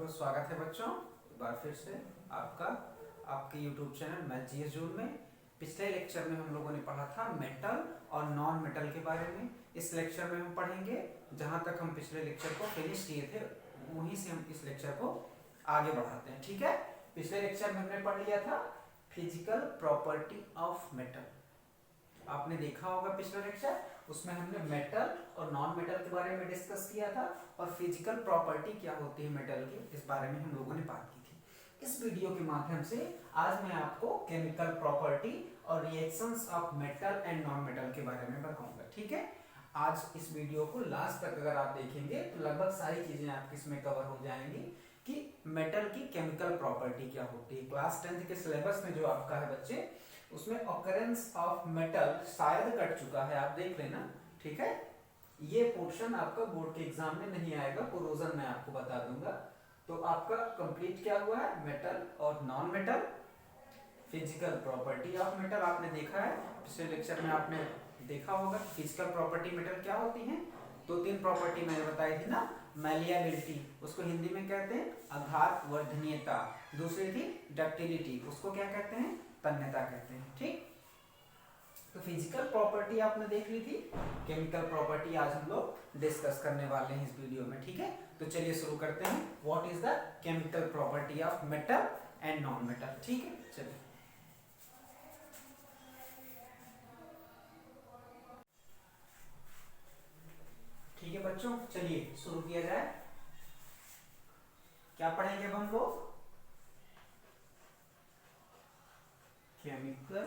बहुत स्वागत है बच्चों, एक बार फिर से आपका आपके YouTube channel math GS zone में। पिछले लेक्चर में हम लोगों ने पढ़ा था मेटल और नॉन मेटल के बारे में। इस लेक्चर में हम पढ़ेंगे जहाँ तक हम पिछले लेक्चर को फिनिश किए थे वहीं से हम इस लेक्चर को आगे बढ़ाते हैं। ठीक है, पिछले लेक्चर में हमने पढ़ लिया था फिजिकल प्रॉपर्टी ऑफ मेटल। आपने देखा होगा पिछला लेक्चर, उसमें हमने मेटल और नॉन मेटल के बारे में डिस्कस किया था और फिजिकल प्रॉपर्टी क्या होती है मेटल की, इस बारे में हम लोगों ने बात की थी। इस वीडियो के माध्यम से आज मैं आपको केमिकल प्रॉपर्टी और reactions of metal and non metal के बारे में बताऊंगा। ठीक है, आज इस वीडियो को लास्ट तक अगर आप देखेंगे तो लगभग सारी चीजें आपकी इसमें कवर हो जाएंगी कि मेटल की केमिकल प्रॉपर्टी क्या होती है। क्लास 10th के सिलेबस में जो आपका है बच्चे, उसमें ऑकरेंस ऑफ मेटल शायद कट चुका है, आप देख लेना। ठीक है, ये पोर्शन आपका बोर्ड के एग्जाम में नहीं आएगा, कोरोजन मैं आपको बता दूंगा। तो आपका कंप्लीट क्या हुआ है, मेटल और non metal, physical property of metal आपने देखा है। पिछले लेक्चर में आपने देखा होगा फिजिकल प्रॉपर्टी मेटल क्या होती है। दो तीन प्रॉपर्टी मैंने बताई थी ना, मैलिएबिलिटी उसको हिंदी में कहते हैं आघात वर्धनीयता, दूसरी थी डक्टिलिटी उसको क्या कहते हैं, तन्यता कहते हैं। ठीक, तो फिजिकल प्रॉपर्टी आपने देख ली थी, केमिकल प्रॉपर्टी आज हम लोग डिस्कस करने वाले हैं इस वीडियो में। ठीक है, तो चलिए शुरू करते हैं। What is the chemical property of metal and non metal. ठीक है, चलिए ठीक है बच्चों, चलिए शुरू किया जाए। क्या पढ़ेंगे अब हम लोग, केमिकल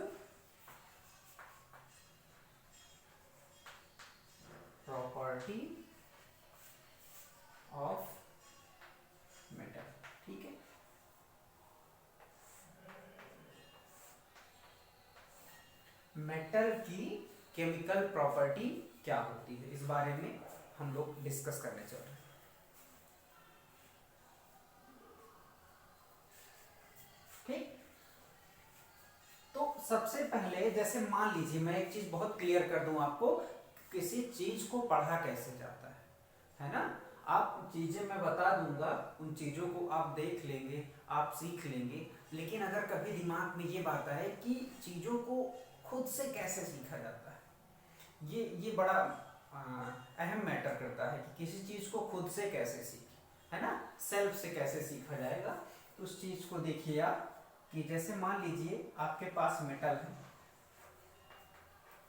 प्रॉपर्टी ऑफ मेटल। ठीक है, मेटल की केमिकल प्रॉपर्टी क्या होती है, इस बारे में हम लोग डिस्कस करने चल रहे हैं। ठीक, तो सबसे पहले जैसे मान लीजिए मैं एक चीज बहुत क्लियर कर दूं आपको, किसी चीज को पढ़ा कैसे जाता है ना। आप चीजें मैं बता दूंगा, उन चीजों को आप देख लेंगे, आप सीख लेंगे, लेकिन अगर कभी दिमाग में ये बात आए कि चीजों को खुद से कैसे सीखा जाता है, ये बड़ा अहम मैटर करता है कि किसी चीज को खुद से कैसे सीखे, है ना, सेल्फ से कैसे सीखा जाएगा। तो उस चीज को देखिए आप कि जैसे मान लीजिए आपके पास मेटल है,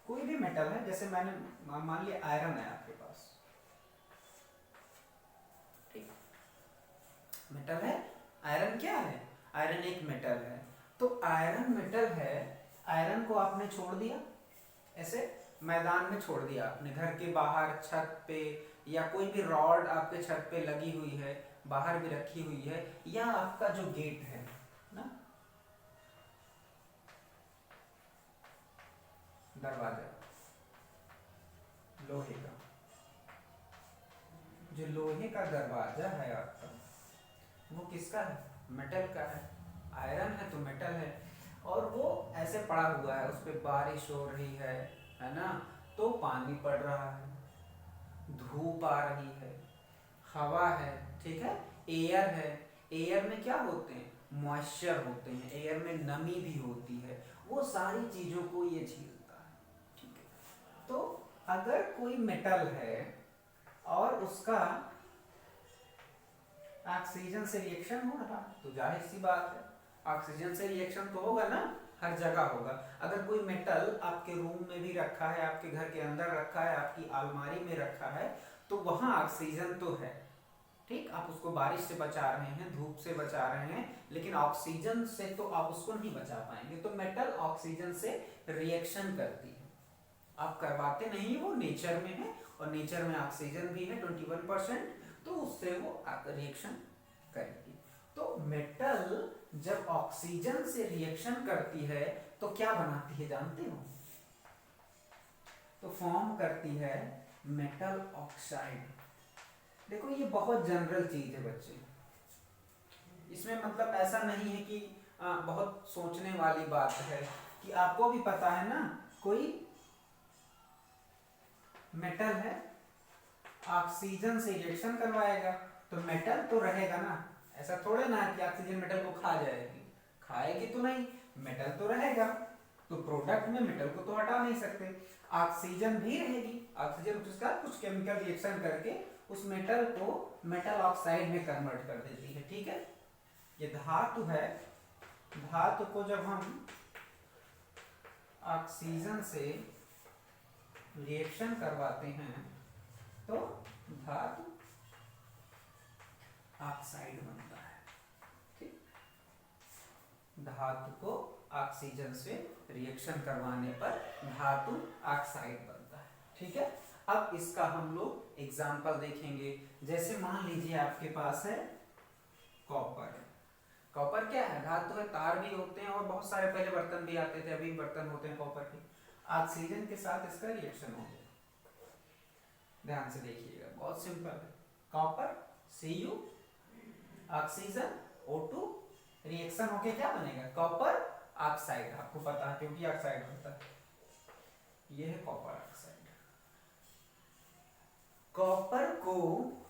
कोई भी मेटल है, जैसे मैंने मान लिया आयरन है आपके पास। ठीक, मेटल है, आयरन क्या है, आयरन एक मेटल है। तो आयरन मेटल है, आयरन को आपने छोड़ दिया, ऐसे मैदान में छोड़ दिया आपने, घर के बाहर छत पे, या कोई भी रॉड आपके छत पे लगी हुई है, बाहर भी रखी हुई है, या आपका जो गेट है ना, दरवाजा लोहे का, जो लोहे का दरवाजा है आपका, वो किसका है, मेटल का है। आयरन है तो मेटल है, और वो ऐसे पड़ा हुआ है, उस पर बारिश हो रही है ना, तो पानी पड़ रहा है, धूप आ रही है, हवा है, ठीक है, एयर है। एयर में क्या होते हैं, मॉइस्चर होते हैं, एयर में नमी भी होती है, वो सारी चीजों को ये झेलता है। ठीक है, तो अगर कोई मेटल है और उसका ऑक्सीजन से रिएक्शन हो रहा है, तो जाहिर सी बात है ऑक्सीजन से रिएक्शन तो होगा ना, हर जगह होगा। अगर कोई मेटल आपके रूम में भी रखा है, आपके घर के अंदर रखा है, आपकी अलमारी में रखा है, तो वहां ऑक्सीजन तो है। ठीक, आप उसको बारिश से बचा रहे हैं, धूप से बचा रहे हैं, लेकिन ऑक्सीजन से तो आप उसको नहीं बचा पाएंगे। तो मेटल ऑक्सीजन से रिएक्शन करती है, आप करवाते नहीं, वो नेचर में है, और नेचर में ऑक्सीजन भी है 21%, तो उससे वो रिएक्शन करेगी। तो मेटल जब ऑक्सीजन से रिएक्शन करती है तो क्या बनाती है जानते हो, तो फॉर्म करती है मेटल ऑक्साइड। देखो ये बहुत जनरल चीज है बच्चे, इसमें मतलब ऐसा नहीं है कि बहुत सोचने वाली बात है, कि आपको भी पता है ना, कोई मेटल है, ऑक्सीजन से रिएक्शन करवाएगा तो मेटल तो रहेगा ना, ऐसा थोड़े ना कि ऑक्सीजन मेटल को खा जाएगी, खाएगी तो नहीं, मेटल तो रहेगा, तो प्रोडक्ट में मेटल को तो हटा नहीं सकते, ऑक्सीजन भी रहेगी, ऑक्सीजन उसका कुछ केमिकल रिएक्शन करके उस मेटल को मेटल ऑक्साइड में कन्वर्ट कर देती है। ठीक है, ये धातु है, धातु को जब हम ऑक्सीजन से रिएक्शन करवाते हैं तो धातु ऑक्साइड बनता है। ठीक, धातु को ऑक्सीजन से रिएक्शन करवाने पर धातु ऑक्साइड बनता है। ठीक है, अब इसका हम लोग एग्जांपल देखेंगे। जैसे मान लीजिए आपके पास है कॉपर। कॉपर क्या है? धातु है, तार भी होते हैं और बहुत सारे पहले बर्तन भी आते थे, अभी बर्तन होते हैं कॉपर के। ऑक्सीजन के साथ इसका रिएक्शन हो गया, ध्यान से देखिएगा, बहुत सिंपल है। Copper Cu, oxygen O2, reaction होके क्या बनेगा? Copper oxide. आपको पता है क्योंकि ऑक्साइड होता है, ये है कॉपर ऑक्साइड। कॉपर को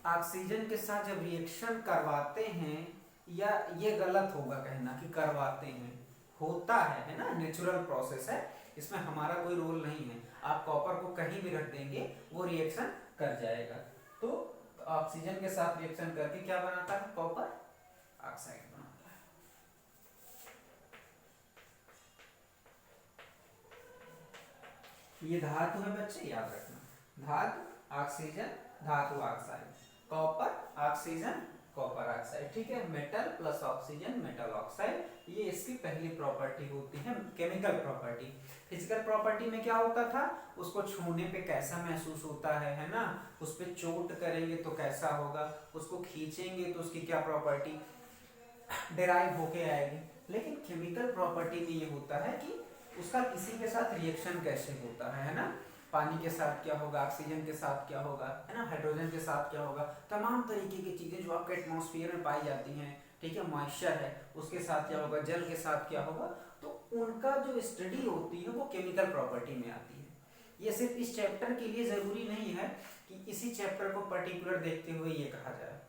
ऑक्सीजन के साथ जब रिएक्शन करवाते हैं, या ये गलत होगा कहना कि करवाते हैं, होता है ना, नेचुरल प्रोसेस है, इसमें हमारा कोई रोल नहीं है। आप कॉपर को कहीं भी रख देंगे वो रिएक्शन कर जाएगा। तो ऑक्सीजन के साथ रिएक्शन करके क्या बनाता है? कॉपर ऑक्साइड बनाता है। ये धातु है बच्चे, याद रखना, धातु ऑक्सीजन धातु oxide, copper oxygen copper oxide. ठीक है, metal plus oxygen metal oxide, ये इसकी पहली प्रॉपर्टी होती है, केमिकल प्रॉपर्टी। फिजिकल प्रॉपर्टी में क्या होता था? उसको छूने पे कैसा महसूस होता है ना, उस पे चोट करेंगे तो कैसा होगा, उसको खींचेंगे तो उसकी क्या प्रॉपर्टी डिराइव होके आएगी। लेकिन केमिकल प्रॉपर्टी में ये होता है कि उसका किसी के साथ रिएक्शन कैसे होता है ना, पानी के साथ क्या होगा, ऑक्सीजन के साथ क्या होगा, है ना, हाइड्रोजन के साथ क्या होगा, तमाम तरीके की चीजें जो आपके एटमॉस्फेयर में पाई जाती हैं। ठीक है, मॉइस्चर है उसके साथ क्या होगा, जल के साथ क्या होगा, तो उनका जो स्टडी होती है वो केमिकल प्रॉपर्टी में आती है। ये सिर्फ इस चैप्टर के लिए जरूरी नहीं है कि इसी चैप्टर को पर्टिकुलर देखते हुए ये कहा जाए,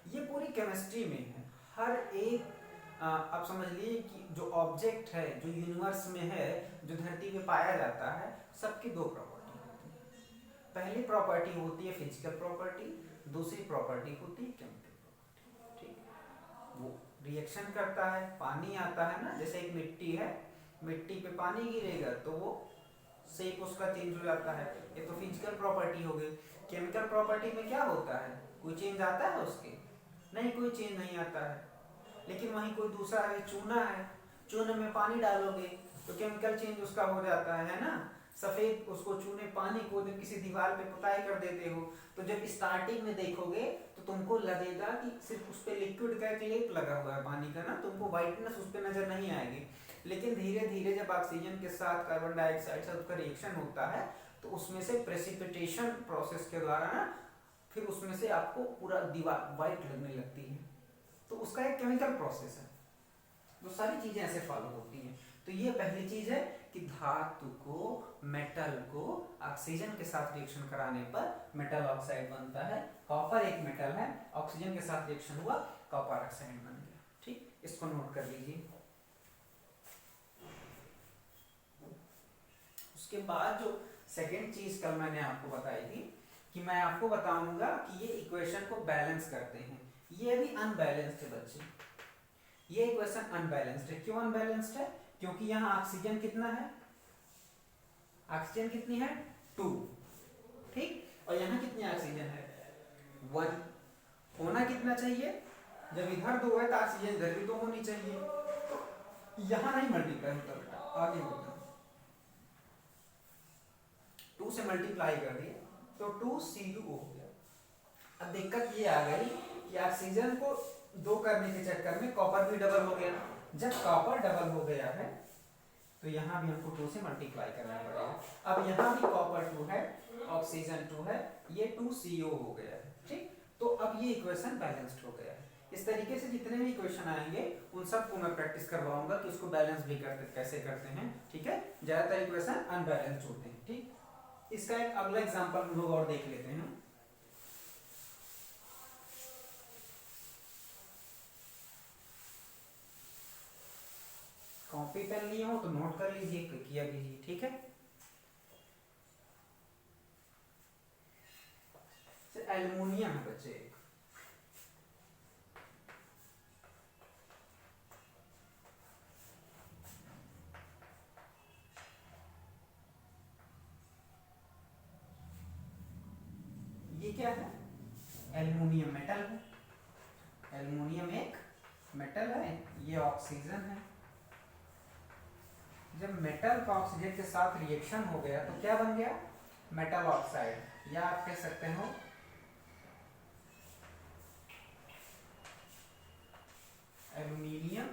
ये पूरी केमिस्ट्री में है। हर एक आप समझ लीजिए कि जो ऑब्जेक्ट है, जो यूनिवर्स में है, जो धरती पे पाया जाता है, सबकी दो प्रॉपर्टी होती है। पहली प्रॉपर्टी होती है फिजिकल प्रॉपर्टी, दूसरी प्रॉपर्टी होती है केमिकल प्रॉपर्टी। ठीक, वो रिएक्शन करता है, पानी आता है ना, जैसे एक मिट्टी है, मिट्टी पे पानी गिरेगा तो वो शेप उसका चेंज हो जाता है, ये तो फिजिकल प्रॉपर्टी हो गई। केमिकल प्रॉपर्टी में क्या होता है? कोई चेंज आता है उसके? नहीं, कोई चेंज नहीं आता है। लेकिन वहीं कोई दूसरा है, चूना है, चूने में पानी डालोगे तो केमिकल चेंज उसका हो जाता है ना। सफेद उसको चूने पानी को जब किसी दीवार पे पुताई कर देते हो तो जब स्टार्टिंग में देखोगे तो तुमको लगेगा कि सिर्फ उस पर लिक्विड का एक लेप लगा हुआ है पानी का ना, तुमको वाइटनेस उस पर नजर नहीं आएगी। लेकिन धीरे धीरे जब ऑक्सीजन के साथ कार्बन डाइऑक्साइड से उसका रिएक्शन होता है तो उसमें से प्रेसिपिटेशन प्रोसेस के द्वारा ना फिर उसमें से आपको पूरा दीवार वाइट लगने लगती है, तो उसका एक केमिकल प्रोसेस है। तो सारी चीजें ऐसे फॉलो होती हैं। तो ये पहली चीज है कि धातु को, मेटल को ऑक्सीजन के साथ रिएक्शन कराने पर मेटल ऑक्साइड बनता है। कॉपर एक मेटल है, ऑक्सीजन के साथ रिएक्शन हुआ, कॉपर ऑक्साइड बन गया। ठीक, इसको नोट कर लीजिए। उसके बाद जो सेकेंड चीज कल मैंने आपको बताई थी कि मैं आपको बताऊंगा कि ये इक्वेशन को बैलेंस करते हैं। ये भी अनबैलेंस्ड है बच्चे, ये इक्वेशन अनबैलेंस्ड है। क्यों अनबैलेंस्ड है? क्योंकि यहाँ ऑक्सीजन कितना है? ऑक्सीजन कितनी है? 2। ठीक, और यहाँ कितनी ऑक्सीजन है? 1। होना कितना चाहिए? जब इधर 2 है तो ऑक्सीजन इधर भी 2 होनी चाहिए, तो यहाँ नहीं मल्टीप्लाई होता बेटा, आगे होता है। 2 से मल्टीप्लाई कर दिए तो 2Cu हो गया। अब दिक्कत ये आ गई कि ऑक्सीजन को 2 करने के चक्कर में कॉपर भी डबल हो गया। जब कॉपर डबल हो गया है तो यहाँ भी हमको 2 से मल्टीप्लाई करना पड़ेगा। अब यहाँ भी कॉपर 2 है, ऑक्सीजन 2 है, ये 2CO हो गया है। ठीक, तो अब ये इक्वेशन बैलेंस्ड हो गया है। इस तरीके से जितने भी इक्वेशन आएंगे उन सबको मैं प्रैक्टिस करवाऊंगा कि उसको बैलेंस भी करते कैसे करते हैं। ठीक है, ज्यादातर इक्वेशन अनबैलेंस्ड होते हैं। ठीक, इसका एक अगला एग्जांपल हम लोग और देख लेते हैं। रिएक्शन लिए हो तो नोट कर लीजिए, किया कीजिए, ठीक है। एल्युमिनियम है बच्चे, ये क्या है, एल्युमिनियम मेटल है, एल्युमिनियम एक मेटल है, ये ऑक्सीजन है। जब मेटल का ऑक्सीजन के साथ रिएक्शन हो गया तो क्या बन गया, मेटल ऑक्साइड, या आप कह सकते हो एल्युमिनियम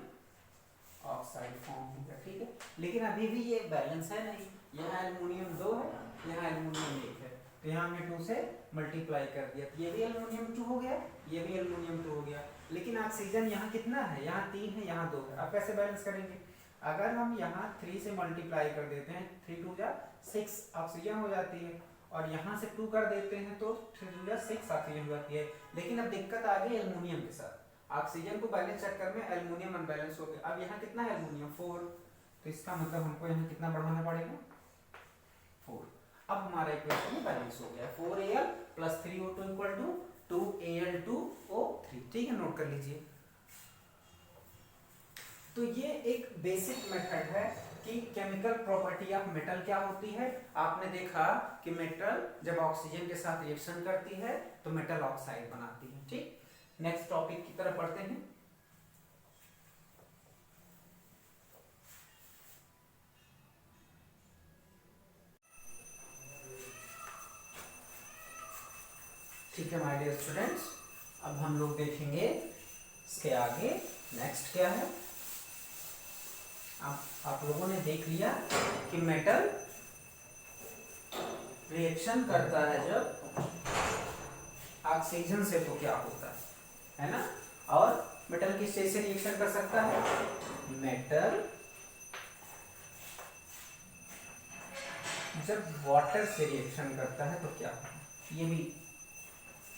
ऑक्साइड फॉर्म हो गया, ठीक है। लेकिन अभी भी ये बैलेंस है नहीं, यहाँ एल्युमिनियम 2 है, यहाँ एल्युमिनियम 1 है, तो यहाँ हमने 2 से मल्टीप्लाई कर दिया, तो ये भी एल्युमिनियम 2 हो गया, ये भी एल्युमिनियम 2 हो गया। लेकिन ऑक्सीजन यहाँ कितना है, यहाँ 3 है, यहाँ 2 है। अब कैसे बैलेंस करेंगे, अगर हम यहाँ 3 से मल्टीप्लाई कर देते हैं, 3 2 जा 6 ऑक्सीजन हो जाती है, और यहाँ से 2 कर देते हैं तो 3 2 जा 6 ऑक्सीजन हो जाती है। लेकिन अब दिक्कत आ गई एल्युमिनियम के साथ, ऑक्सीजन को बैलेंस चक्कर में एल्युमिनियम अनबैलेंस हो गया। अब यहाँ कितना है एल्युमिनियम 4, तो इसका मतलब हमको यहाँ कितना बढ़ाना पड़ेगा 4। अब हमारा इक्वेशन बैलेंस हो गया, 4Al + 3O2 = 2Al2O3, ठीक है, नोट कर लीजिए। तो ये एक बेसिक मेथड है कि केमिकल प्रॉपर्टी ऑफ मेटल क्या होती है। आपने देखा कि मेटल जब ऑक्सीजन के साथ रिएक्शन करती है तो मेटल ऑक्साइड बनाती है, ठीक। नेक्स्ट टॉपिक की तरफ बढ़ते हैं। ठीक है माय डियर स्टूडेंट्स, अब हम लोग देखेंगे इसके आगे नेक्स्ट क्या है। आप लोगों ने देख लिया कि मेटल रिएक्शन करता है जब ऑक्सीजन से, तो क्या होता है ना। और मेटल किस चीज से रिएक्शन कर सकता है, मेटल जब वाटर से रिएक्शन करता है तो क्या होता है। ये भी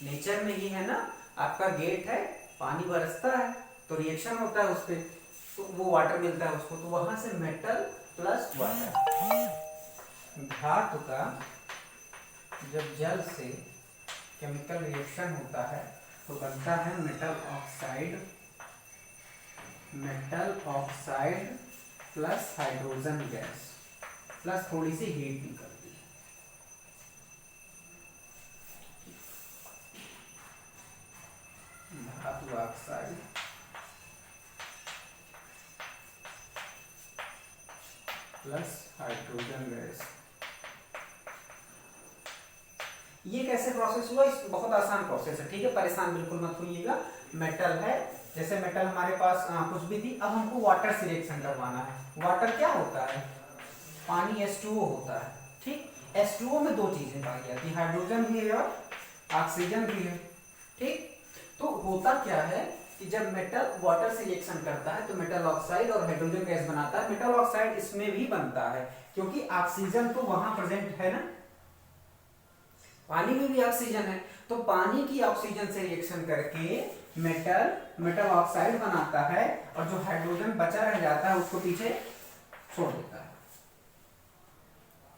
नेचर में ही है ना, आपका गेट है, पानी बरसता है तो रिएक्शन होता है उस पर, तो वो वाटर मिलता है उसको, तो वहां से मेटल प्लस वाटर, धातु का जब जल से केमिकल रिएक्शन होता है तो बनता है metal oxide, metal oxide plus hydrogen gas plus थोड़ी सी हीट निकलती है। धातु ऑक्साइड प्लस हाइड्रोजन गैस। ये कैसे प्रोसेस हुआ, इस बहुत आसान प्रोसेस है, ठीक है, परेशान बिल्कुल मत होइएगा। मेटल है, जैसे मेटल हमारे पास कुछ भी थी, अब हमको वाटर से रिएक्शन करवाना है। वाटर क्या होता है, पानी H2O होता है, ठीक। H2O में दो चीजें पाई जाती है, हाइड्रोजन भी है और ऑक्सीजन भी है, ठीक। तो होता क्या है कि जब मेटल वाटर से रिएक्शन करता है तो मेटल ऑक्साइड और हाइड्रोजन गैस बनाता है। मेटल ऑक्साइड इसमें भी बनता है क्योंकि ऑक्सीजन तो वहां प्रेजेंट है ना, पानी में भी ऑक्सीजन है, तो पानी की ऑक्सीजन से रिएक्शन करके मेटल ऑक्साइड बनाता है, और जो हाइड्रोजन बचा रह जाता है उसको पीछे छोड़ देता है।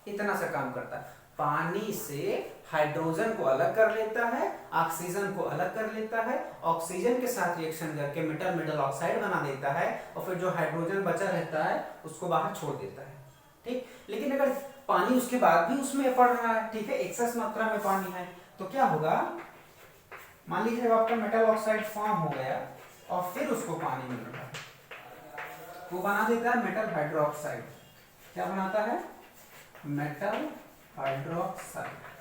इतना सा काम करता है, पानी से हाइड्रोजन को अलग कर लेता है, ऑक्सीजन को अलग कर लेता है, ऑक्सीजन के साथ रिएक्शन करके मेटल ऑक्साइड बना देता है, और फिर जो हाइड्रोजन बचा रहता है उसको बाहर छोड़ देता है, ठीक। लेकिन अगर पानी उसके बाद भी उसमें पड़ रहा है, ठीक है, एक्सेस मात्रा में पानी है, तो क्या होगा, मान लीजिए आपका मेटल ऑक्साइड फॉर्म हो गया और फिर उसको पानी मिल रहा है, वो बना देता है मेटल हाइड्रोक्साइड। क्या बनाता है, मेटल हाइड्रोक्साइड।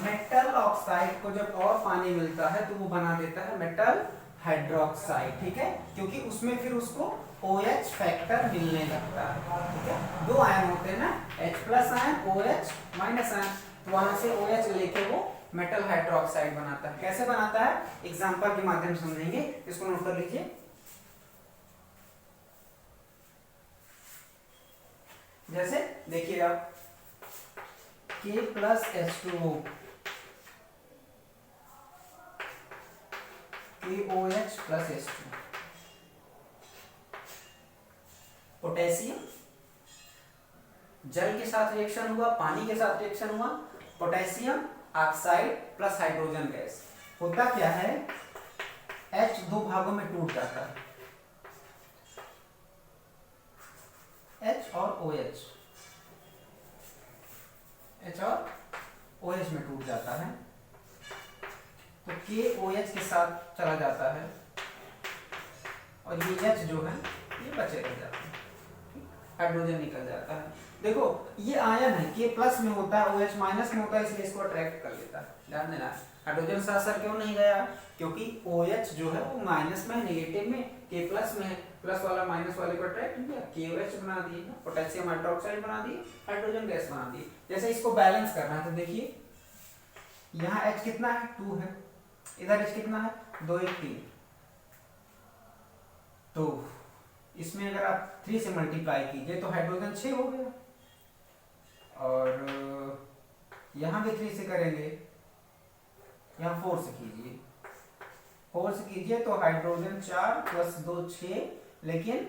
मेटल ऑक्साइड को जब और पानी मिलता है तो वो बना देता है मेटल हाइड्रोक्साइड, ठीक है, क्योंकि उसमें फिर उसको OH फैक्टर मिलने लगता है, ठीक है। दो आयन होते हैं ना, H+ आयन, OH- आयन, तो वहां से OH लेके वो मेटल हाइड्रोक्साइड बनाता है। कैसे बनाता है, एग्जांपल के माध्यम से समझेंगे, इसको नोट कर लीजिए। जैसे देखिए आप, K+H2O, KOH + H2, पोटेशियम, जल के साथ रिएक्शन हुआ, पानी के साथ रिएक्शन हुआ, potassium oxide plus hydrogen gas, होता क्या है H दो भागों में टूट जाता है, H और OH, H और OH में टूट जाता है, तो KOH के साथ चला जाता है और ये H जो है ये बचे रह जाता है, हाइड्रोजन निकल जाता है। देखो ये आयन है, K प्लस में होता है, OH माइनस में होता है, इसलिए इसको अट्रैक्ट कर लेता है, ध्यान देना। हाइड्रोजन साथ साथ क्यों नहीं गया, क्योंकि OH जो है वो माइनस में है, नेगेटिव में, K प्लस में है, प्लस वाला माइनस वाले को अट्रैक्ट किया, KOH बना दिए, पोटेशियम हाइड्रोक्साइड बना दिए, हाइड्रोजन गैस बना दिए। जैसे इसको बैलेंस करना है तो देखिए यहाँ H कितना है 2 है, इधर H कितना है 2 1 3, तो इसमें अगर आप 3 से मल्टीप्लाई कीजिए तो हाइड्रोजन 6 हो गया, और यहाँ भी 3 से करेंगे, यहाँ 4 से कीजिए, 4 से कीजिए तो हाइड्रोजन 4 प्लस 2 6, लेकिन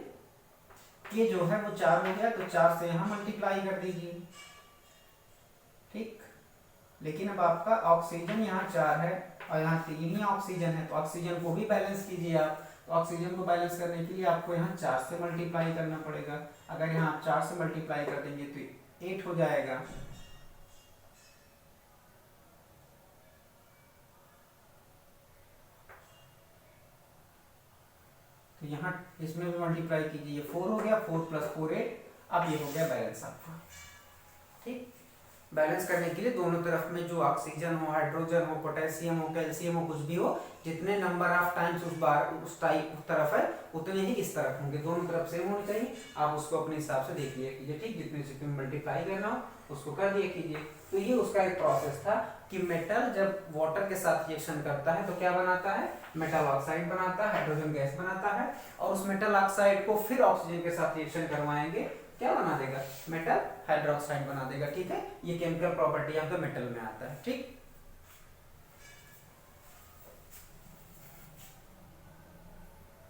के जो है वो 4 हो गया, तो 4 से यहाँ मल्टीप्लाई कर दीजिए, ठीक। लेकिन अब आपका ऑक्सीजन यहाँ 4 है और यहाँ 3 ही ऑक्सीजन है, तो ऑक्सीजन को भी बैलेंस कीजिए आप। तो ऑक्सीजन को बैलेंस करने के लिए आपको यहाँ 4 से मल्टीप्लाई करना पड़ेगा, अगर यहाँ आप 4 से मल्टीप्लाई कर देंगे तो 8 हो जाएगा, तो यहाँ इसमें भी मल्टीप्लाई कीजिए, ये 4 हो गया, 4 प्लस 4 8, अब ये हो गया बैलेंस आपका, ठीक। बैलेंस करने के लिए दोनों तरफ में जो ऑक्सीजन हो, हाइड्रोजन हो, पोटेशियम हो, कैल्शियम हो, कुछ भी हो, जितने नंबर ऑफ टाइम्स उस तरफ है उतने ही इस तरफ होंगे, दोनों तरफ सेम होनी चाहिए। आप उसको अपने हिसाब से देख लिया कीजिए, ठीक, जितने से मल्टीप्लाई करना हो उसको कर दिया कीजिए। तो ये उसका एक प्रोसेस था कि मेटल जब वाटर के साथ रिएक्शन करता है तो क्या बनाता है, मेटल ऑक्साइड बनाता है, हाइड्रोजन गैस बनाता है, और उस मेटल ऑक्साइड को फिर ऑक्सीजन के साथ रिएक्शन करवाएंगे, क्या बना देगा, मेटल हाइड्रोक्साइड बना देगा, ठीक है। ये केमिकल प्रॉपर्टी यहाँ पे मेटल में आता है, ठीक।